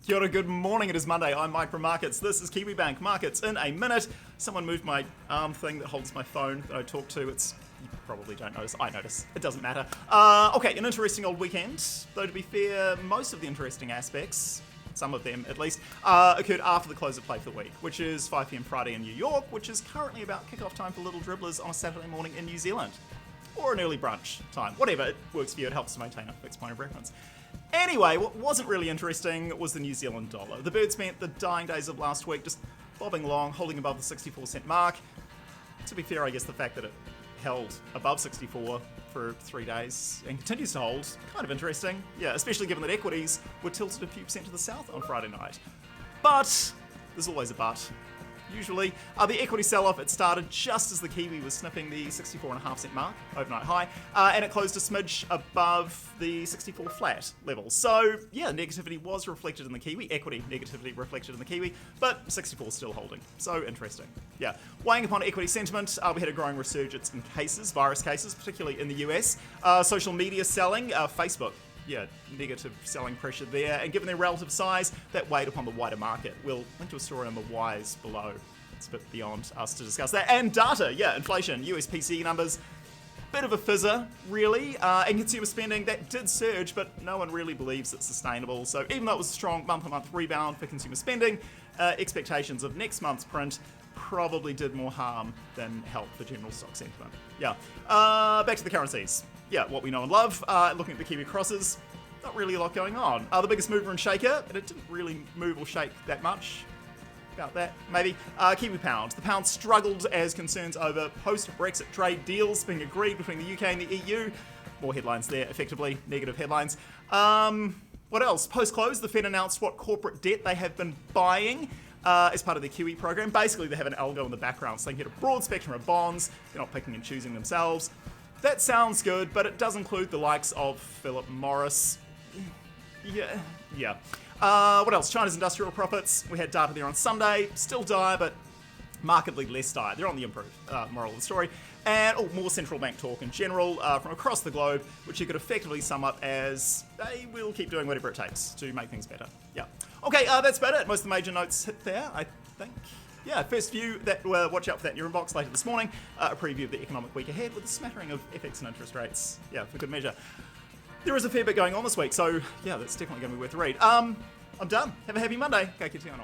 Kia ora, good morning. It is Monday. I'm Mike from Markets. This is Kiwibank Markets in a minute. Someone moved my arm thing that holds my phone that I talk to. You probably don't notice. I notice. It doesn't matter. Okay, an interesting old weekend. Though to be fair, most of the interesting aspects, some of them at least, occurred after the close of play for the week, which is 5 p.m. Friday in New York, which is currently about kick-off time for little dribblers on a Saturday morning in New Zealand. Or an early brunch time. Whatever, it works for you. It helps to maintain a fixed point of reference. Anyway, what wasn't really interesting was the New Zealand dollar. The bird spent the dying days of last week just bobbing along, holding above the 64-cent mark. To be fair, I guess the fact that it held above 64 for 3 days and continues to hold, kind of interesting. Yeah, especially given that equities were tilted a few percent to the south on Friday night. But there's always a but. Usually, the equity sell-off, it started just as the Kiwi was sniffing the 64.5-cent mark, overnight high, and it closed a smidge above the 64 flat level. So, yeah, negativity was reflected in the Kiwi, equity negativity reflected in the Kiwi, but 64 still holding. So interesting. Yeah. Weighing upon equity sentiment, we had a growing resurgence in virus cases, particularly in the US. Social media selling, Facebook. Yeah, negative selling pressure there, and given their relative size, that weighed upon the wider market. We'll link to a story on the whys below. It's a bit beyond us to discuss that. And data, yeah, inflation, US PCE numbers, bit of a fizzer, really. And consumer spending, that did surge, but no one really believes it's sustainable. So even though it was a strong month-on-month rebound for consumer spending, expectations of next month's print probably did more harm than help for general stock sentiment. Yeah. Back to the currencies. Yeah, what we know and love. Looking at the Kiwi crosses, not really a lot going on. The biggest mover and shaker, and it didn't really move or shake that much. About that, maybe. Kiwi pound. The pound struggled as concerns over post-Brexit trade deals being agreed between the UK and the EU. More headlines there, effectively. Negative headlines. What else? Post-close, the Fed announced what corporate debt they have been buying as part of their QE program. Basically, they have an algo in the background, so they can get a broad spectrum of bonds. They're not picking and choosing themselves. That sounds good, but it does include the likes of Philip Morris. Yeah. What else? China's industrial profits. We had data there on Sunday. Still dire, but markedly less dire. They're on the improve, moral of the story. And more central bank talk in general from across the globe, which you could effectively sum up as they will keep doing whatever it takes to make things better. Yeah. Okay, that's about it. Most of the major notes hit there, I think. Yeah, first few that watch out for that in your inbox later this morning. A preview of the economic week ahead with a smattering of FX and interest rates. Yeah, for good measure. There is a fair bit going on this week, so yeah, that's definitely going to be worth a read. I'm done. Have a happy Monday. Go Ki Te Anō.